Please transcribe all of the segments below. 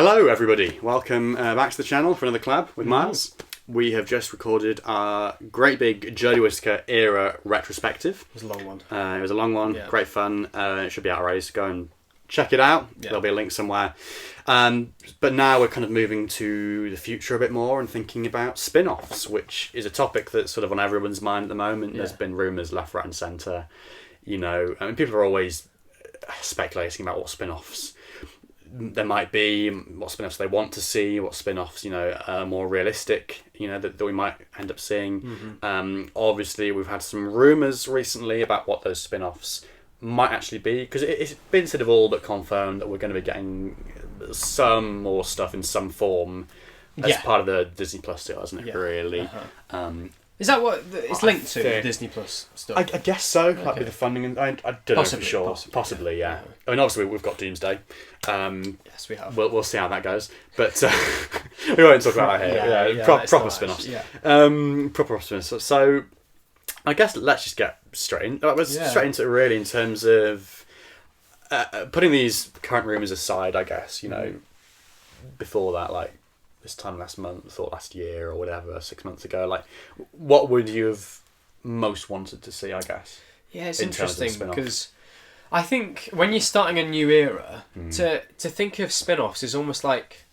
Hello everybody, welcome back to the channel for another collab with Miles. We have just recorded our great big Jodie Whittaker era retrospective. It was a long one. It was a long one, great fun. It should be out already, so go and check it out. There'll be a link somewhere. But now we're kind of moving to the future a bit more and thinking about spin-offs, which is a topic that's sort of on everyone's mind at the moment. There's been rumours left, right and centre. You know, I mean, people are always speculating about what spin-offs there might be, what spin-offs they want to see, what spin-offs, you know, are more realistic, you know, that we might end up seeing. Obviously, we've had some rumours recently about what those spin-offs might actually be, because it's been sort of all but confirmed that we're going to be getting some more stuff in some form as part of the Disney Plus deal, isn't it, really? Is that what it's linked to, the Disney Plus stuff? I guess so, like with the funding. And I don't know for sure. Possibly, yeah. I mean, obviously, we've got Doomsday. Yes, we have. We'll see how that goes. But we won't talk about that here. Proper spin-offs. Proper spin-offs. So, I guess let's just get straight into it, really, in terms of putting these current rumours aside, I guess, you know, before that, like, this time last month or last year or whatever, 6 months ago, like, what would you have most wanted to see, I guess? Yeah, it's interesting because I think when you're starting a new era, to think of spin-offs is almost like,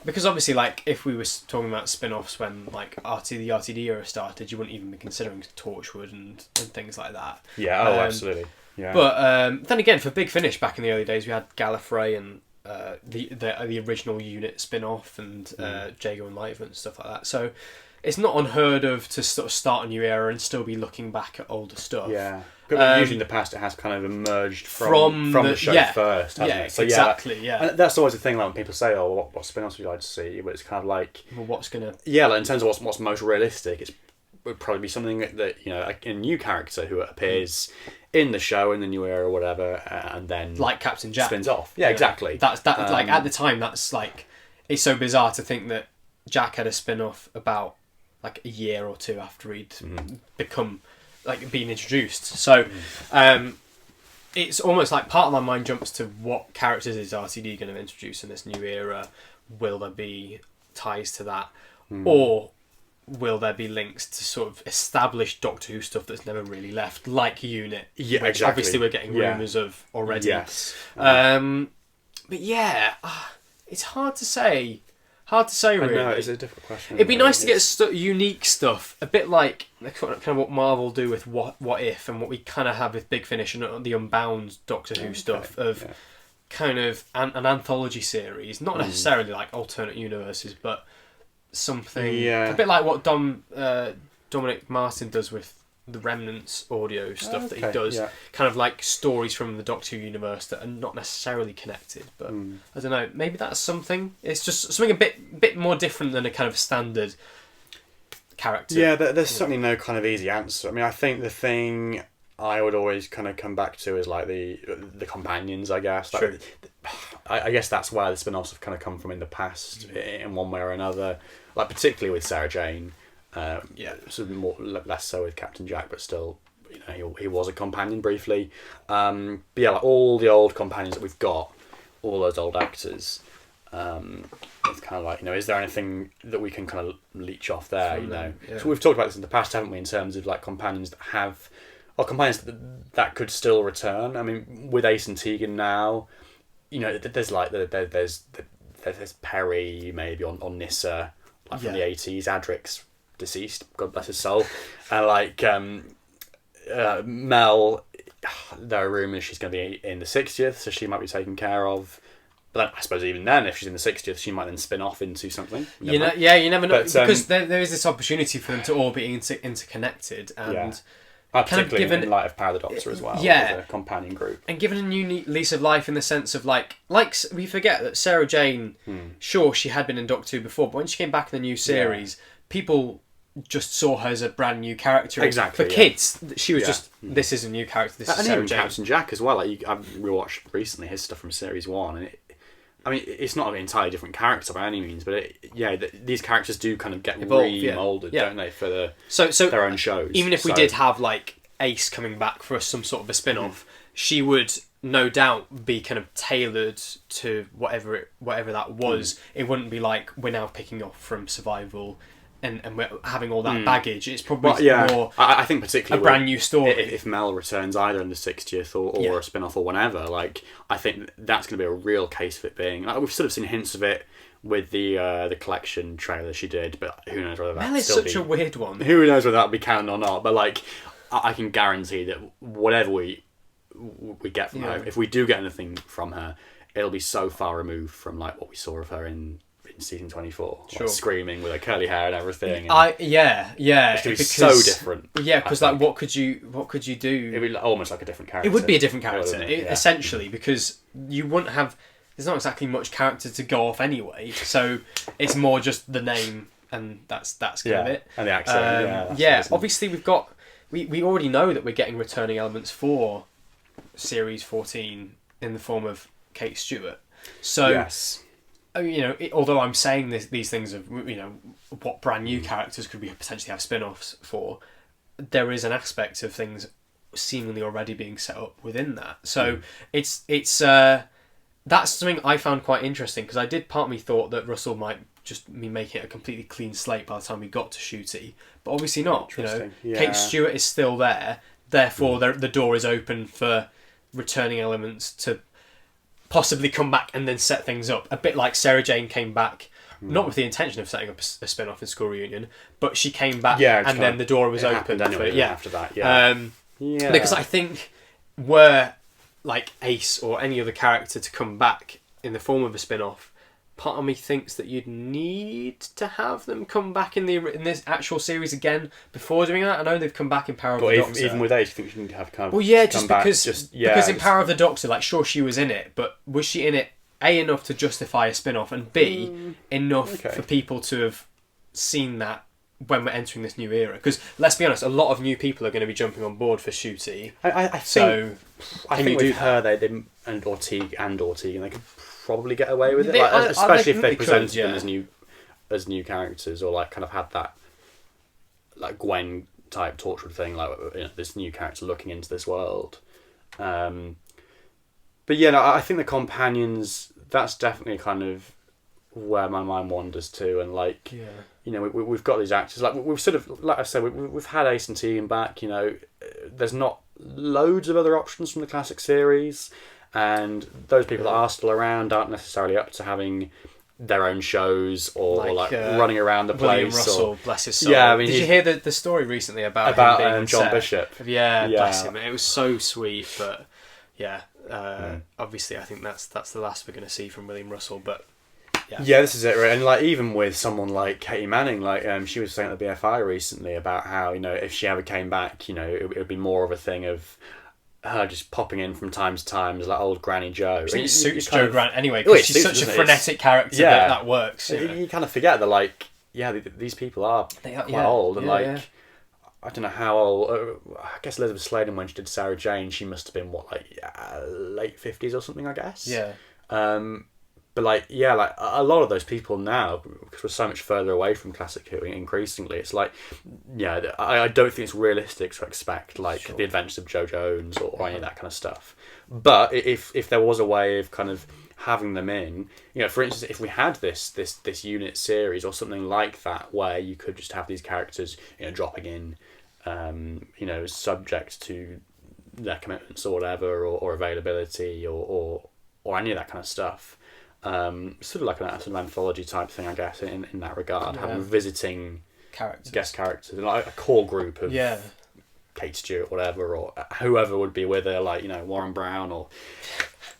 because obviously, like, if we were talking about spin-offs when like the RTD era started, you wouldn't even be considering Torchwood and things like that. Yeah, absolutely. Yeah. But then again, for Big Finish back in the early days, we had Gallifrey and the original unit spin-off and Jago and Lightfoot and stuff like that. So it's not unheard of to sort of start a new era and still be looking back at older stuff. Yeah. But usually in the past it has kind of emerged from the show first, hasn't it? So exactly, And that's always the thing, like when people say, oh, what spin-offs would you like to see? But it's kind of like, well, what's going to... Yeah, like in terms of what's most realistic, it would probably be something that, you know, like a new character who appears in the show in the new era or whatever, and then like Captain Jack spins off. Yeah, exactly. That's like at the time, that's like, it's so bizarre to think that Jack had a spin-off about like a year or two after he'd become like being introduced. So it's almost like part of my mind jumps to what characters is RTD going to introduce in this new era? Will there be ties to that, or will there be links to sort of established Doctor Who stuff that's never really left, like Unit? Yeah, which exactly. Obviously, we're getting rumours of already. Yes. But yeah, it's hard to say. Really. No, it's a difficult question. It'd be nice to get unique stuff, a bit like kind of what Marvel do with What If, and what we kind of have with Big Finish and the Unbound Doctor Who stuff of kind of an anthology series, not necessarily like alternate universes, but something a bit like what Dominic Martin does with the Remnants audio stuff that he does, kind of like stories from the Doctor Who universe that are not necessarily connected, but I don't know, maybe that's something. It's just something a bit more different than a kind of standard character. Yeah, there's certainly no kind of easy answer. I mean, I think the thing I would always kind of come back to is like the companions, I guess. Like, True. I guess that's where the spin-offs have kind of come from in the past, in one way or another. Like particularly with Sarah Jane, sort of less so with Captain Jack, but still, you know, he was a companion briefly. But yeah, like all the old companions that we've got, all those old actors. It's kind of like, you know, is there anything that we can kind of leech off there? You know, so we've talked about this in the past, haven't we? In terms of like companions that have. Or companions that could still return. I mean, with Ace and Tegan now, you know, there's like there's Perry maybe on Nyssa, like from the 80s. Adric's deceased, God bless his soul, and like Mel, there are rumours she's going to be in the 60th, so she might be taken care of. But then, I suppose even then, if she's in the 60th, she might then spin off into something. You never know, because there is this opportunity for them to all be interconnected and. Particularly kind of in light of Power of the Doctor as well, as a companion group. And given a new lease of life in the sense of like we forget that Sarah Jane, sure, she had been in Doctor Who before, but when she came back in the new series, people just saw her as a brand new character. Exactly. For kids, she was just, this is a new character, this is Sarah Jane. Captain Jack as well. Like I've rewatched recently his stuff from Series 1, and it's not an entirely different character by any means, but these characters do kind of get re-moulded, don't they, for their own shows. Even if we did have like Ace coming back for some sort of a spin-off, she would no doubt be kind of tailored to whatever that was. It wouldn't be like we're now picking up from Survival and we're having all that baggage. It's probably more I think particularly a brand new story. If Mel returns either in the 60th or a spin-off or whenever, like, I think that's going to be a real case of it being, like, we've sort of seen hints of it with the collection trailer she did, but who knows whether that's Mel is such a weird one. Who knows whether that'll be canon or not, but like, I can guarantee that whatever we get from her, if we do get anything from her, it'll be so far removed from like what we saw of her in season 24, like, screaming with her curly hair and everything. And it's gonna be so different. Yeah, because like, what could you do? It'd be almost like a different character. It would be a different character, essentially, because you wouldn't have. There's not exactly much character to go off anyway, so it's more just the name, and that's kind of it. And the accent. Obviously we already know that we're getting returning elements for series 14 in the form of Kate Stewart. So yes. Although I'm saying these things of what brand new characters could we potentially have spin-offs for, there is an aspect of things seemingly already being set up within that. So it's that's something I found quite interesting, because part of me thought that Russell might just be making it a completely clean slate by the time we got to Shooty, but obviously not. Kate Stewart is still there, therefore the door is open for returning elements to possibly come back and then set things up. A bit like Sarah Jane came back, not with the intention of setting up a spin-off in School Reunion, but she came back and then the door was open. Anyway, after that, because I think were like Ace or any other character to come back in the form of a spin-off, part of me thinks that you'd need to have them come back in this actual series again before doing that. I know they've come back in Power of the Doctor. Even with Ace, you think you need to have kind of... Well, yeah, because in Power of the Doctor, like, sure, she was in it, but was she in it, A, enough to justify a spin-off, and B, enough for people to have seen that when we're entering this new era? Because, let's be honest, a lot of new people are going to be jumping on board for Shooty. I think with her, and Ortigue, and they could probably get away with it, especially if they presented them as new characters, or like kind of had that like Gwen type Torchwood thing, like this new character looking into this world. But I think the companions, that's definitely kind of where my mind wanders to, and like we've got these actors, like we've sort of, like I said, we've had Ace and Tegan back. There's not loads of other options from the classic series. And those people that are still around aren't necessarily up to having their own shows or like running around the place. William Russell, bless his soul. Yeah, I mean, did you hear the story recently about him being John Bishop? Yeah, bless him. It was so sweet, but obviously I think that's the last we're going to see from William Russell. But yeah, this is it, right? And like even with someone like Katie Manning, like she was saying at the BFI recently about how if she ever came back, it would be more of a thing of her just popping in from time to time as like old Granny Jo. It suits Jo Grant anyway, because she's such a frenetic character that works. You kind of forget that these people are quite old, and I don't know how old. I guess Elizabeth Sladen, when she did Sarah Jane, she must have been late 50s or something, I guess. Yeah. But a lot of those people now, because we're so much further away from classic Who, increasingly, it's like, I don't think it's realistic to expect the adventures of Jo Jones or any of that kind of stuff. But if there was a way of kind of having them in, for instance, if we had this unit series or something like that, where you could just have these characters, dropping in, subject to their commitments or whatever, or availability or any of that kind of stuff. Sort of like a sort of anthology type thing, I guess, in that regard, having visiting guest characters, and like a core group of Kate Stewart, whatever, or whoever would be with her, like Warren Brown or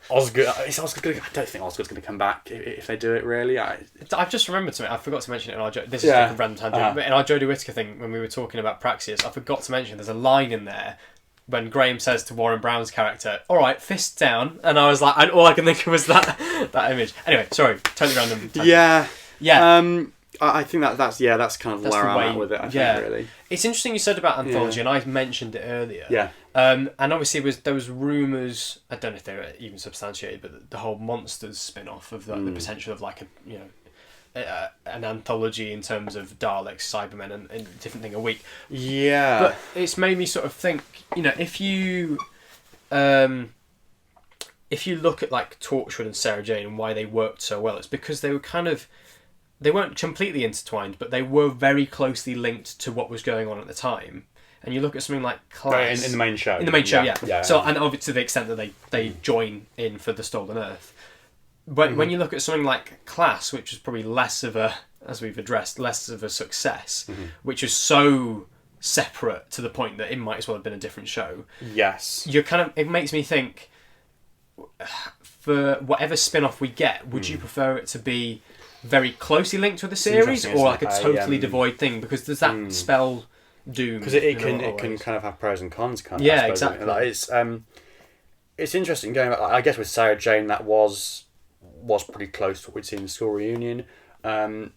Osgood. Is Osgood gonna, I don't think Osgood's going to come back if they do it. Really, I've just remembered something. I forgot to mention it in our this is a random tangent, but in our Jodie Whittaker thing when we were talking about Praxeus, I forgot to mention there's a line in there when Graham says to Warren Brown's character, "All right, fists down," and I was like, and all I can think of was that image. Anyway, sorry, totally random tangent. Yeah. I think that's kind of where I'm at with it. I think really. It's interesting you said about anthology, and I mentioned it earlier. Yeah. And obviously there was rumours. I don't know if they were even substantiated, but the whole Monsters spin-off of the potential of like an anthology in terms of Daleks, Cybermen, and different thing a week. Yeah. But it's made me sort of think, if you if you look at like Torchwood and Sarah Jane and why they worked so well, it's because they were they weren't completely intertwined, but they were very closely linked to what was going on at the time. And you look at something like Class... In the main show. In the main show, yeah. Yeah. So, and obviously to the extent that they join in for the Stolen Earth. But when you look at something like Class, which was probably less of a, as we've addressed, less of a success, which is so separate to the point that it might as well have been a different show. Yes. It makes me think, for whatever spin-off we get, would you prefer it to be very closely linked with the series, or like a totally devoid thing? Because does that spell doom? Because it can kind of have pros and cons, kind of. Yeah, exactly. Like, it's interesting going back. I guess with Sarah Jane, that was pretty close to what we'd seen in School Reunion. But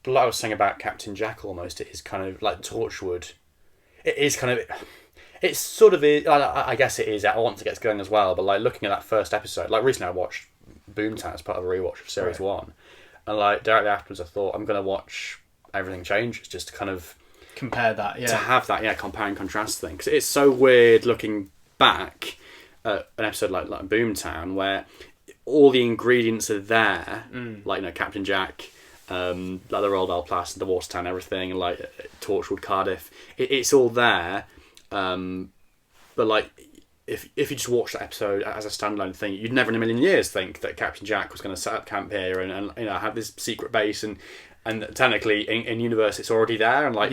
like I was saying about Captain Jack, almost, it is kind of like Torchwood. It is kind of... It's sort of... I guess it is once it gets going as well, but like looking at that first episode, like recently I watched Boomtown as part of a rewatch of Series 1, and like directly afterwards I thought, I'm going to watch Everything Changes just to kind of... Compare that, yeah. To have that, compare and contrast thing. Because it's so weird looking back at an episode like Boomtown, where all the ingredients are there, like, Captain Jack... like the Roald Dahl Place, the Watertown, everything, and like Torchwood, Cardiff, it's all there. But like, if you just watch that episode as a standalone thing, you'd never in a million years think that Captain Jack was going to set up camp here and have this secret base and technically in universe it's already there and like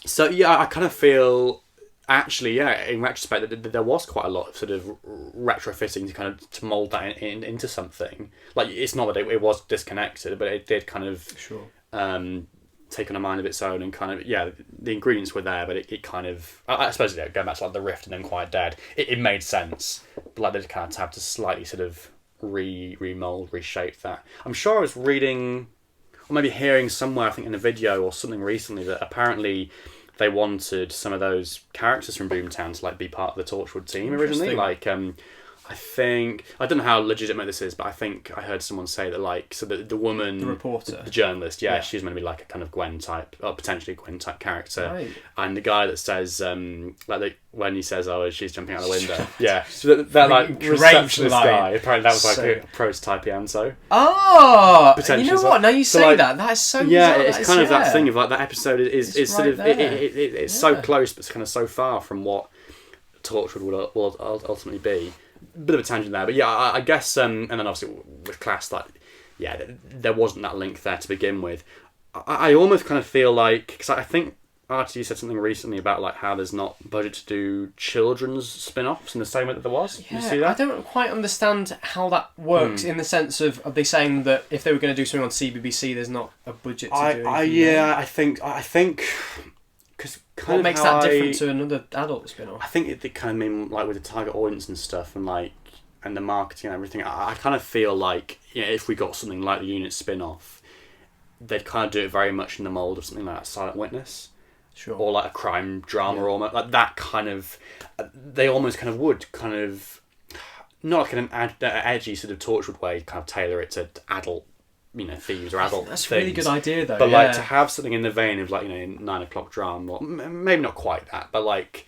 so I kind of feel actually in retrospect that there was quite a lot of sort of retrofitting to mould that into something. Like, it's not that it was disconnected, but it did kind of take on a mind of its own and kind of the ingredients were there, but it kind of I suppose going back to like The Rift and Then Quiet Dead, it made sense, but like they kind of have to slightly sort of remold, reshape that. I'm sure I was reading or maybe hearing somewhere, I think in a video or something recently, that apparently they wanted some of those characters from Boomtown to like be part of the Torchwood team originally. Like, I don't know how legitimate this is, but I think I heard someone say that like, so the woman, the reporter, the journalist, she's meant to be like a kind of Gwen type, or potentially Gwen type character. Right. And the guy that says, when he says, "Oh, she's jumping out the window," so that like receptionist guy. Apparently, that was like a prototype Yanso. Oh, you know what? Now you say that is so bizarre. It's kind of that thing of like that episode is sort of it's so close, but it's kind of so far from what Torchwood will ultimately be. Bit of a tangent there, but I guess, and then obviously with Class, like, there wasn't that link there to begin with. I almost kind of feel like, because I think Archie said something recently about like how there's not budget to do children's spin-offs in the same way that there was. Did you see that? I don't quite understand how that works in the sense of, are they saying that if they were going to do something on CBBC, there's not a budget to do anything? I think. Cause what makes that different to another adult spin-off? I think it kind of mean like with the target audience and stuff and like and the marketing and everything. I kind of feel like if we got something like the Unit spin-off, they'd kind of do it very much in the mould of something like Silent Witness, or like a crime drama, almost like that kind of. They almost kind of would kind of not like an edgy sort of Torchwood way, kind of tailor it to adult. Thieves or adult That's things. a really good idea, though. But like to have something in the vein of like 9 o'clock drama, or maybe not quite that, but like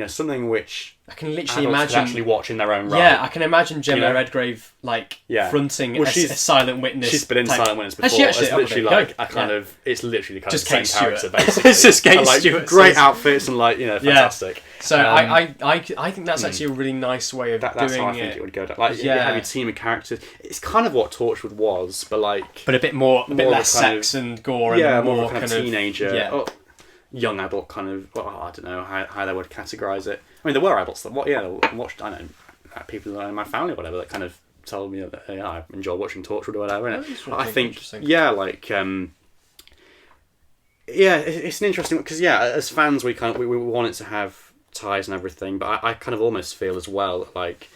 something which I can literally imagine actually watch in their own right. Yeah, I can imagine Gemma Redgrave fronting a Silent Witness. She's been in Silent Witness before. It's literally like a kind of. It's literally the kind just of same character, basically. It's just Kate Stewart. Great outfits and like fantastic. So I think that's actually a really nice way of doing it. That's how I think it would go down. Like you have your team of characters. It's kind of what Torchwood was, but like a bit less sex and gore and more kind of teenager. Yeah. Young adult kind of, I don't know how they would categorise it. I mean, there were adults that watched, I don't know, people in my family or whatever that kind of told me that I enjoy watching Torchwood or whatever. And I think, it's an interesting, because as fans we want it to have ties and everything, but I kind of almost feel as well that like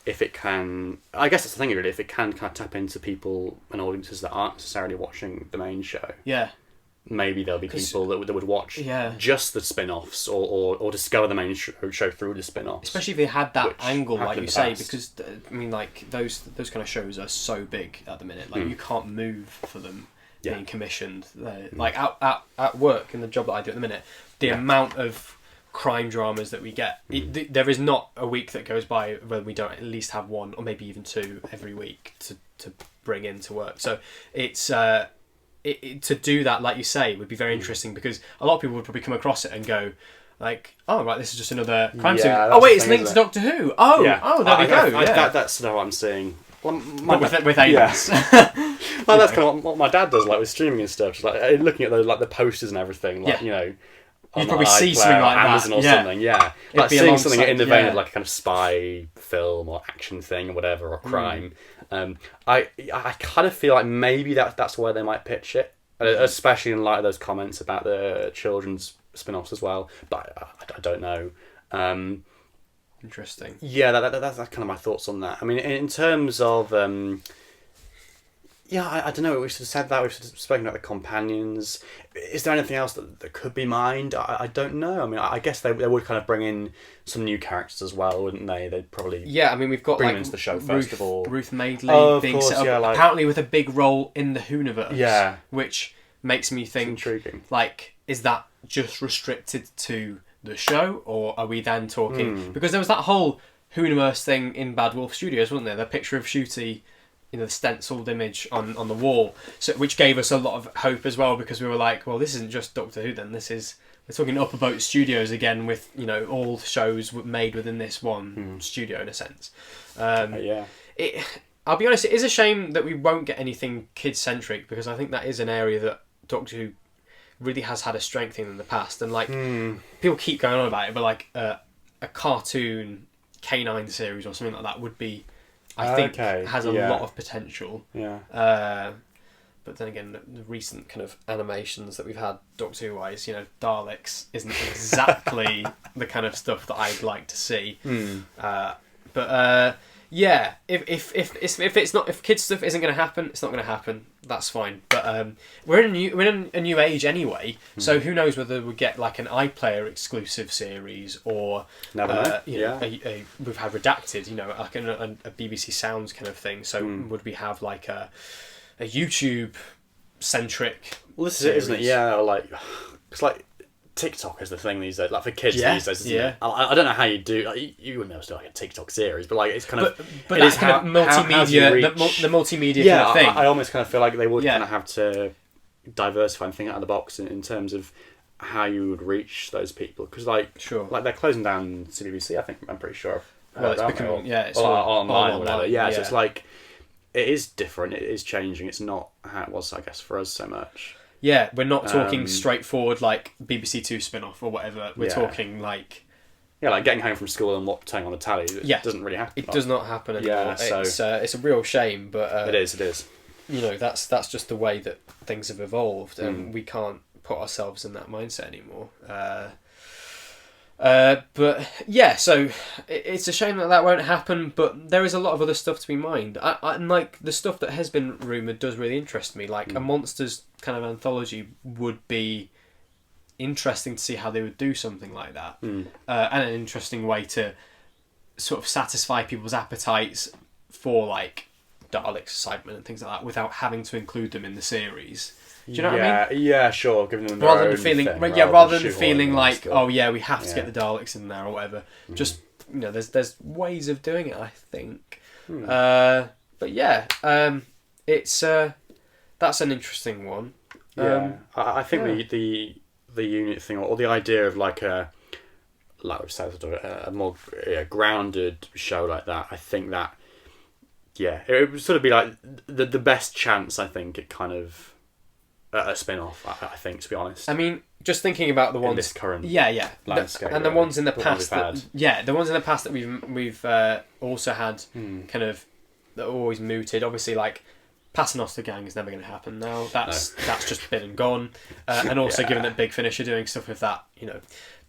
if it can, I guess that's the thing really, if it can kind of tap into people and audiences that aren't necessarily watching the main show. Yeah. Maybe there'll be people that would watch just the spin-offs or discover the main show through the spin-offs. Especially if they had that angle, like you say, because I mean, like those kind of shows are so big at the minute. Like you can't move for them being commissioned. Like at work in the job that I do at the minute, the amount of crime dramas that we get. There is not a week that goes by where we don't at least have one or maybe even two every week to bring into work. So it's to do that, like you say, would be very interesting, because a lot of people would probably come across it and go like, oh right, this is just another crime series. Oh wait, it's linked to Doctor Who. Oh, there we go. That's what I'm seeing. Well, with aliens. Well, that's kind of what my dad does, like with streaming and stuff. Just like looking at the posters and everything, like you know. You'd probably see something like Amazon that. or something, like seeing something in the vein of like a kind of spy film or action thing or whatever, or crime. I kind of feel like maybe that's where they might pitch it, especially in light of those comments about the children's spin-offs as well. But I don't know. Interesting. Yeah, that's kind of my thoughts on that. I mean, in terms of I don't know. We should have said that. We should have spoken about the companions. Is there anything else that could be mined? I don't know. I mean, I guess they would kind of bring in some new characters as well, wouldn't they? They'd probably I mean, we've got bring them into the show first of all. Ruth Madeley being set up, like, apparently with a big role in the Whoniverse. Yeah, which makes me think, intriguing. Like, is that just restricted to the show, or are we then talking? Because there was that whole Whoniverse thing in Bad Wolf Studios, wasn't there? The picture of Shooty, the stenciled image on the wall, so which gave us a lot of hope as well, because we were like, well, this isn't just Doctor Who then, we're talking Upper Boat Studios again, with all shows made within this one studio in a sense. I'll be honest, it is a shame that we won't get anything kid centric, because I think that is an area that Doctor Who really has had a strength in the past, and like people keep going on about it, but like a cartoon K9 series or something like that would be, I think, has a lot of potential. Yeah. But then again, the recent kind of animations that we've had Doctor Who wise, Daleks isn't exactly the kind of stuff that I'd like to see. If kids stuff isn't going to happen, it's not going to happen. That's fine. But we're in a new age anyway, so who knows whether we get like an iPlayer exclusive series, or we've had Redacted, like a BBC Sounds kind of thing. So would we have like a YouTube centric? Well, this is it, isn't it? Yeah, like it's like TikTok is the thing these days, like for kids these days, isn't it? I don't know how you do. Like, you wouldn't be able to do like a TikTok series, but like it's kind of. But that's kind of multimedia, the multimedia kind of thing. I almost kind of feel like they would kind of have to diversify and think out of the box in terms of how you would reach those people, because like they're closing down CBBC. I think I'm pretty sure. Well, it's becoming it's online or whatever. Yeah, so it's like it is different. It is changing. It's not how it was, I guess, for us so much. Yeah, we're not talking straightforward like BBC Two spin-off or whatever. We're talking like... Yeah, like getting home from school and turning on the tally. It doesn't really happen. It does not happen anymore. Yeah, so... It's a real shame, but... It is. That's just the way that things have evolved, and we can't put ourselves in that mindset anymore. But yeah, so it's a shame that won't happen, but there is a lot of other stuff to be mined. And like the stuff that has been rumoured does really interest me. Like a Monsters kind of anthology would be interesting to see how they would do something like that, and an interesting way to sort of satisfy people's appetites for like Daleks, Cybermen and things like that without having to include them in the series. Do you know what I mean? Yeah, sure. Giving them rather than feeling like, oh yeah, we have to get the Daleks in there or whatever. Just there's ways of doing it, I think. But yeah, it's that's an interesting one. I think the unit thing, or the idea of like we've said, a more grounded show like that. I think that it would sort of be like the best chance. I think it kind of. A spin-off, I think, to be honest. I mean, just thinking about the ones in this current landscape, and the ones in the past the ones in the past that we've also had kind of that are always mooted. Obviously, like Paternoster Gang is never going to happen now. That's just been and gone. And also, given that Big Finish are doing stuff with that,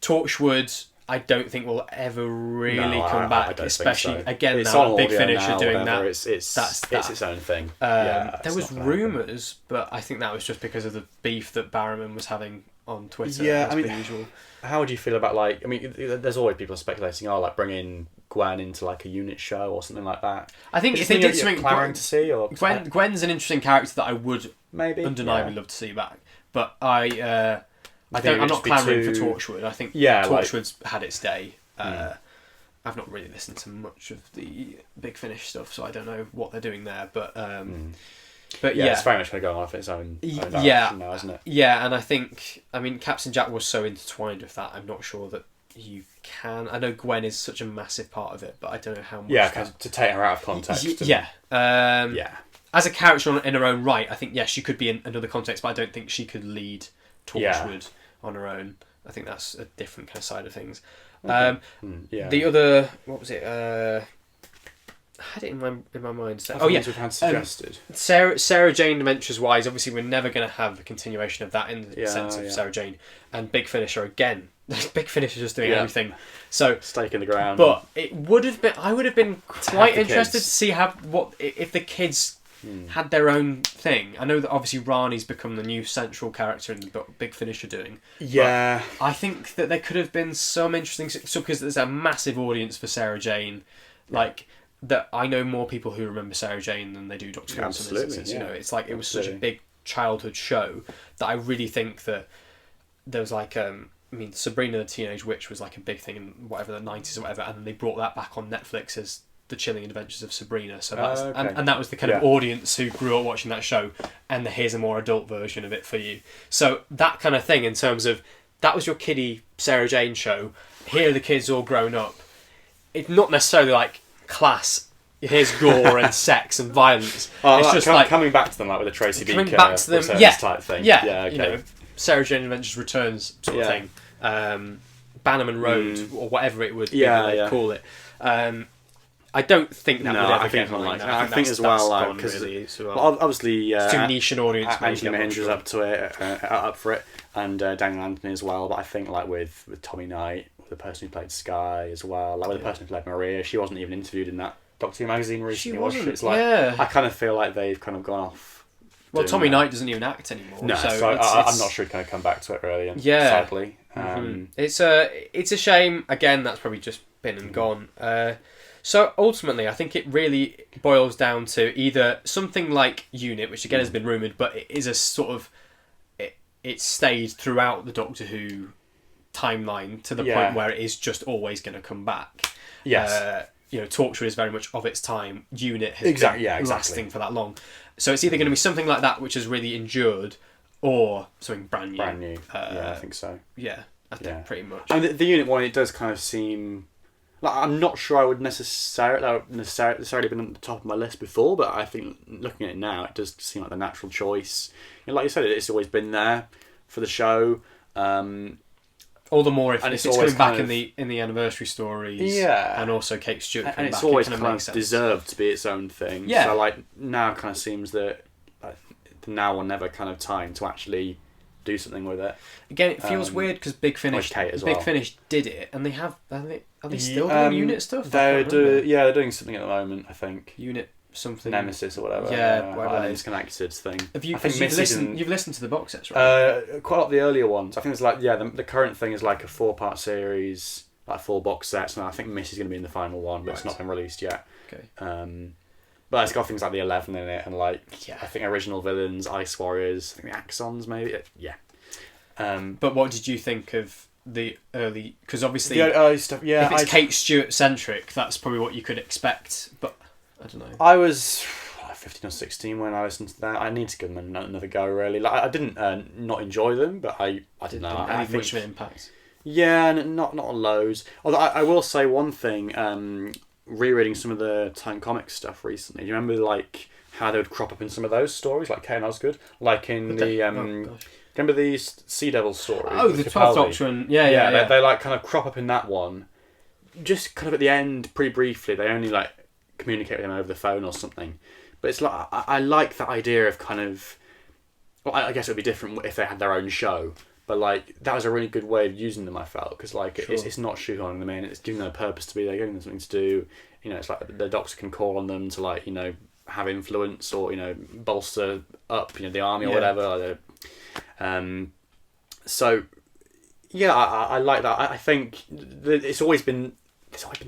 Torchwood, I don't think will ever really come back, especially again now Big Finish are doing that. It's its own thing. There was rumours, but I think that was just because of the beef that Barrowman was having on Twitter. Yeah, I mean, usual. How would you feel about there's always people speculating, bringing Gwen into like a unit show or something like that. I think if they did something, clamoring to see, or Gwen's an interesting character that I would maybe undeniably love to see back, but I I'm not clamouring for Torchwood. I think Torchwood's had its day. I've not really listened to much of the Big Finish stuff, so I don't know what they're doing there. But it's very much going to go off its own direction now, isn't it? Yeah, and I think, Captain Jack was so intertwined with that. I'm not sure that you can. I know Gwen is such a massive part of it, but I don't know how much. Yeah, because to take her out of context. As a character in her own right, I think she could be in another context, but I don't think she could lead Torchwood on her own. I think that's a different kind of side of things. Okay. The other, what was it? I had it in my mind. We've had suggested. Sarah Jane Adventures wise, obviously we're never going to have a continuation of that in the sense of Sarah Jane, and Big Finish are again. Big Finish are just doing everything. So stake in the ground. But it would have been. I would have been quite interested to see if the kids had their own thing. I know that obviously Rani's become the new central character in the Big Finish are doing. Yeah. But I think that there could have been some interesting... So because there's a massive audience for Sarah Jane. Like, that I know more people who remember Sarah Jane than they do Doctor Who. Absolutely, You know, it's like it was such a big childhood show that I really think that there was like... Sabrina the Teenage Witch was like a big thing in whatever, the 90s or whatever, and then they brought that back on Netflix as The Chilling Adventures of Sabrina. So that's and that was the kind of audience who grew up watching that show, and here's a more adult version of it for you. So that kind of thing in terms of that was your kiddie Sarah Jane show. Here are the kids all grown up. It's not necessarily like class. Here's gore and sex and violence. It's just like coming back to them, like with the Tracy Beaker type thing. Yeah, Sarah Jane Adventures Returns sort of thing. Bannerman Road or whatever it would call it. I don't think that would ever get like that. I think as well, because obviously it's too niche an audience. Anthony Mahindra is up for it, and Daniel Anthony as well. But I think like with Tommy Knight, the person who played Sky as well, like with the person who played Maria, she wasn't even interviewed in that Doctor Who magazine recently. It's like I kind of feel like they've kind of gone off. Well, Tommy Knight doesn't even act anymore. No, so I'm not sure he's going to come back to it really. Sadly, it's a shame. Again, that's probably just been and gone. So ultimately, I think it really boils down to either something like Unit, which again has been rumoured, but it is a sort of it stayed throughout the Doctor Who timeline to the point where it is just always going to come back. Yes. Torchwood is very much of its time. Unit has been lasting for that long. So it's either going to be something like that, which has really endured, or something brand new. I think so. Yeah, I think pretty much. And the Unit one, it does kind of seem... Like, I'm not sure I would necessarily been on the top of my list before, but I think looking at it now, it does seem like the natural choice. Like you said, it's always been there for the show. All the more if it's coming back in the anniversary stories, and also Kate Stewart, and it's always kind of deserved to be its own thing. Yeah. So like now, kind of seems that now or never kind of time to actually do something with it. Again, it feels weird because Big Finish did it, and are they still doing Unit stuff? They're doing something at the moment. I think Unit something Nemesis or whatever. Whatever. An disconnected thing. You've listened to the box sets, right? Quite a lot of the earlier ones. I think it's like the current thing is like a 4-part series, like 4 box sets, and I think Miss is going to be in the final one, but it's not been released yet. Okay. But it's got things like the 11 in it, and I think original villains, Ice Warriors, I think the Axons maybe. But what did you think of the early? Because obviously the early stuff. Yeah, if it's Kate Stewart centric, that's probably what you could expect. But I don't know. I was 15 or 16 when I listened to that. I need to give them another go. Really, like I didn't not enjoy them, but I don't know. I think much of an impact. Yeah, not loads. Although I will say one thing. Rereading some of the Time Comics stuff recently. Do you remember like how they would crop up in some of those stories, like Kane Osgood, like in remember the Sea Devil story? Oh, the 12th Doctor, and They like kind of crop up in that one. Just kind of at the end, pretty briefly. They only like communicate with them over the phone or something. But it's like I like that idea of kind of. Well, I guess it would be different if they had their own show. But like that was a really good way of using them. I felt because like it's not shoehorning them in. It's giving them a purpose to be there, giving them something to do. It's like the Doctor can call on them to like have influence or bolster up the army or whatever. So yeah, I like that. I think it's always been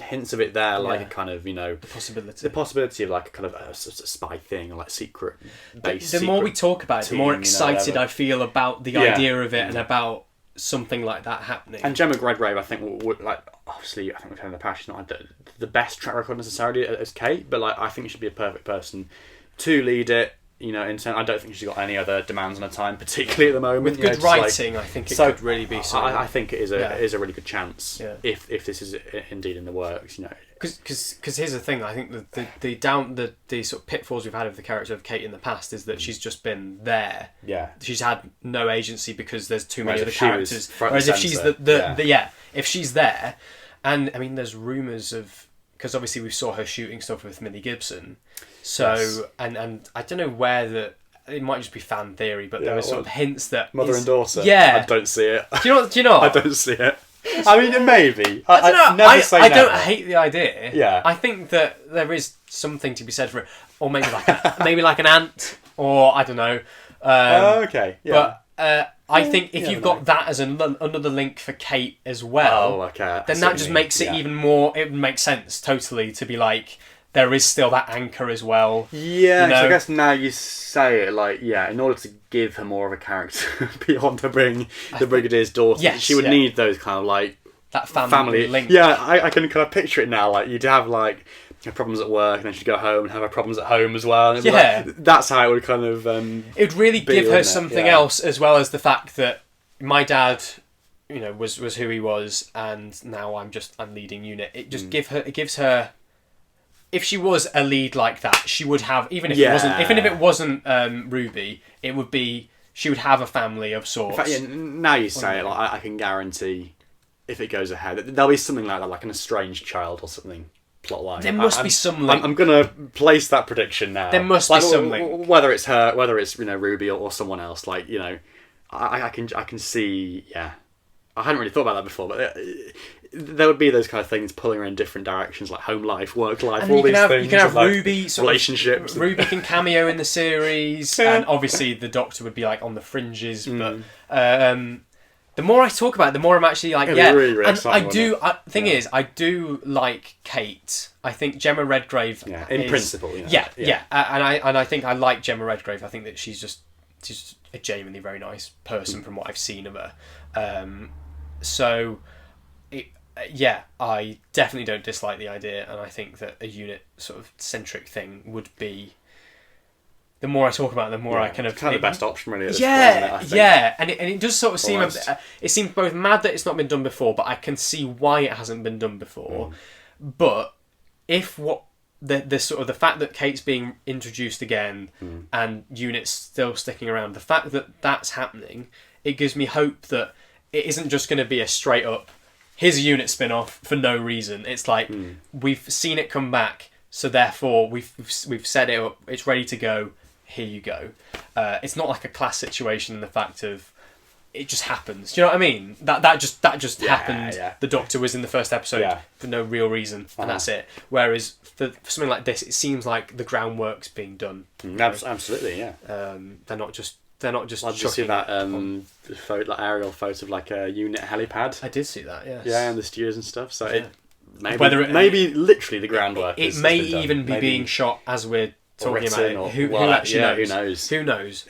hints of it there, like a kind of the possibility of like a kind of a spy thing or like secret base. The more we talk about it, the more excited I feel about the idea of it and about something like that happening. And Gemma Redgrave, I think, would like, obviously, I think we've had in the past, she's not had the best track record necessarily as Kate, but like, I think she should be a perfect person to lead it. You know, in I don't think she's got any other demands on her time, particularly at the moment. With good writing, I think it could really be something. I think it is a really good chance if this is indeed in the works. You know, because here's the thing. I think the sort of pitfalls we've had of the character of Kate in the past is that she's just been there. Yeah, she's had no agency because there's too many other characters. Whereas if she's if she's there, and I mean, there's rumours of, because obviously we saw her shooting stuff with Millie Gibson. So, yes. and I don't know where it might just be fan theory, but there were sort of hints that... Mother and daughter? Yeah. I don't see it. Do you know? I don't see it. I mean, maybe. I don't know. I don't hate the idea. Yeah. I think that there is something to be said for it. Or maybe like an ant, or I don't know. Okay, yeah. But I think if you've got that as another link for Kate as well, then that just makes it even more... It makes sense, totally, to be like... There is still that anchor as well. Yeah, you know? So I guess now you say it, like, in order to give her more of a character beyond her being the Brigadier's daughter, she would need those kind of, like... That family link. Yeah, I can kind of picture it now. Like, you'd have, like, her problems at work, and then she'd go home and have her problems at home as well. And that's how it would kind of... it would really give her something else, as well as the fact that my dad... You know, was who he was, and now I'm leading unit. It just gives her. If she was a lead like that, she would have, even if it wasn't Ruby, it would be, she would have a family of sorts. In fact, now you say it, like, I can guarantee, if it goes ahead, there'll be something like that, like an estranged child or something, plot-wise. There must be some link. I'm going to place that prediction now. There must be some link. Whether it's her, whether it's, Ruby or someone else, like, I can see, I hadn't really thought about that before, but there would be those kind of things pulling her in different directions, like home life, work life, and all these things. You can have like Ruby, relationships. Ruby can cameo in the series, and obviously the Doctor would be like on the fringes. But the more I talk about it, the more I'm actually like, really, really and I do. Is, I do like Kate. I think Gemma Redgrave. Yeah, in principle. And I think I like Gemma Redgrave. I think that she's just a genuinely very nice person from what I've seen of her. I definitely don't dislike the idea, and I think that a unit sort of centric thing would be. The more I talk about it, the more I kind of the best option, really. At this point, isn't it, I think? and it does sort of seem. It seems both mad that it's not been done before, but I can see why it hasn't been done before. But if the sort of the fact that Kate's being introduced again and units still sticking around, the fact that that's happening, it gives me hope that it isn't just going to be a straight up, here's a unit spin-off for no reason. It's like, we've seen it come back, so therefore we've set it up, it's ready to go, here you go. It's not like a class situation in the fact of, it just happens. Do you know what I mean? That just happened. Yeah. The Doctor was in the first episode for no real reason, and that's it. Whereas for something like this, it seems like the groundwork's being done. Absolutely, yeah. They're not just. Did you see that aerial photo of like a unit helipad? I did see that. Yes. Yeah, and the stewards and stuff. So maybe literally the groundwork. It may even be being shot as we're talking about it. Who actually knows? Who knows?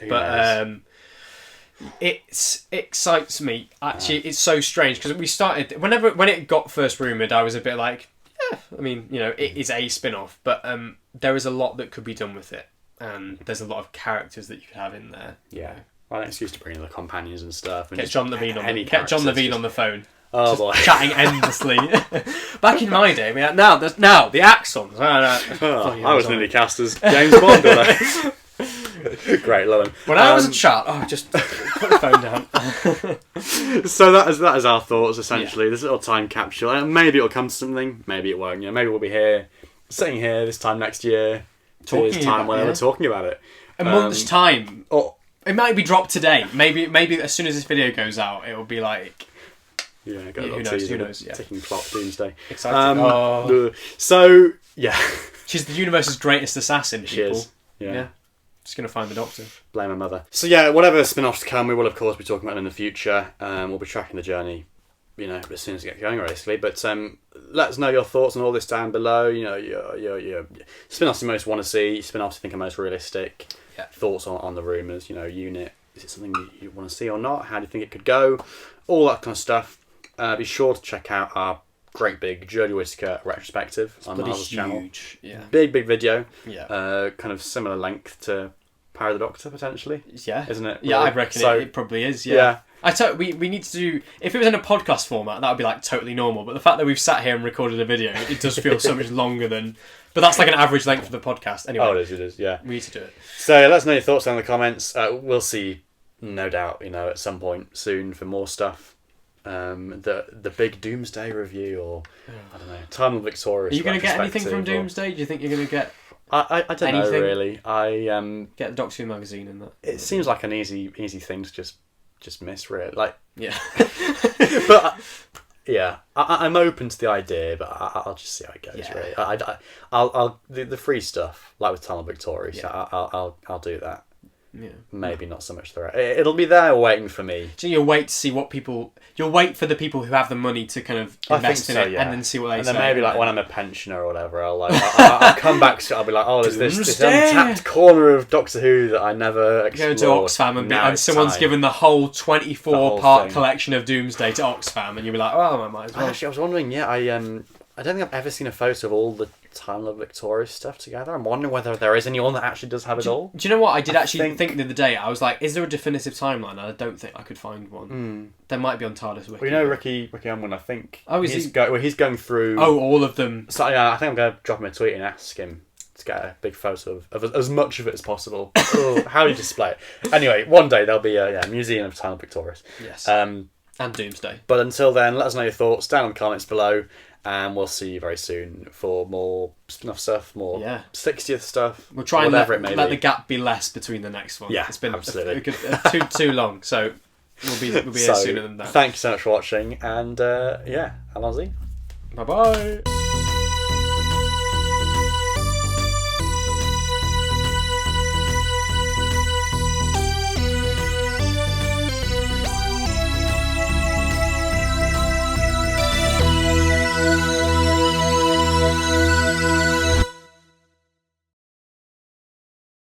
It excites me. Actually, it's so strange because we started when it got first rumoured, I was a bit like, I mean, it is a spin-off, but there is a lot that could be done with it. And there's a lot of characters that you could have in there. Yeah. Well, an excuse to bring in the companions and stuff. And get John Levine on the phone. Oh boy. Chatting endlessly. Back in my day, now the Axons. I was nearly cast as James Bond, wasn't I? Great, love him. When I was a child, just put the phone down. So that is our thoughts, essentially. This little time capsule. Maybe it'll come to something, maybe it won't. Maybe we'll be here, sitting here this time next year. We're talking about it. A month's time. It might be dropped today. Maybe as soon as this video goes out, it will be like. Yeah, got a who knows? Yeah. Ticking clock, doomsday. Exciting. So yeah, she's the universe's greatest assassin. She is. Yeah. Just gonna find the Doctor. Blame her mother. So yeah, whatever spin-offs come, we will of course be talking about them in the future. We'll be tracking the journey. As soon as it gets going, basically. But let us know your thoughts on all this down below. Your spin-offs you most want to see, spin-offs you think are most realistic. Yeah. Thoughts on the rumours. Unit, Is it something you want to see or not? How do you think it could go? All that kind of stuff. Be sure to check out our great big Jodie Whittaker retrospective on Marvel's channel. Yeah. Big video. Yeah. Kind of similar length to Power of the Doctor, potentially. Yeah. Isn't it? Yeah, really? I reckon So, it probably is, yeah. We need to do... If it was in a podcast format, that would be like totally normal. But the fact that we've sat here and recorded a video, it does feel so much longer than... But that's like an average length of the podcast. Anyway. Oh, it is, yeah. We need to do it. So let us know your thoughts down in the comments. We'll see, no doubt, at some point soon for more stuff. The big Doomsday review, or I don't know, Time of Victorious. Are you going to get anything from Doomsday? Do you think you're going to get? I don't anything? know really. I get the Doctor Who magazine in that. It seems like an easy thing to just miss, really. Like yeah, but yeah, I'm open to the idea, but I'll just see how it goes. Yeah. Really, I'll the free stuff like with Time of Victorious. Yeah. I'll do that. Yeah. Maybe not so much the rest. It'll be there waiting for me. So you'll wait to see what people... You'll wait for the people who have the money to kind of invest in it, and then see what they say. And then maybe like when I'm a pensioner or whatever, I'll come back to it. I'll be like, oh, there's this untapped corner of Doctor Who that I never explored. Go to Oxfam and someone's given the whole 24-part collection of Doomsday to Oxfam, and you'll be like, oh, I might as well. Actually, I was wondering, I don't think I've ever seen a photo of all the Time of Victorious stuff together. I'm wondering whether there is anyone that actually does have it all. Do you know what? I did actually think the other day, I was like, is there a definitive timeline? And I don't think I could find one. There might be on TARDIS Wiki. Well, Ricky Unwin, I think. Oh, is he's going through... Oh, all of them. So yeah, I think I'm going to drop him a tweet and ask him to get a big photo of as much of it as possible. How do you display it? Anyway, one day there'll be a museum of Time of Victorious. Yes. And Doomsday. But until then, let us know your thoughts down in the comments below. And we'll see you very soon for more spin-off stuff, more 60th stuff. We'll try and let the gap be less between the next one. Yeah, it's been absolutely too long, so we'll be here sooner than that. Thank you so much for watching, and Alonzi. Bye-bye.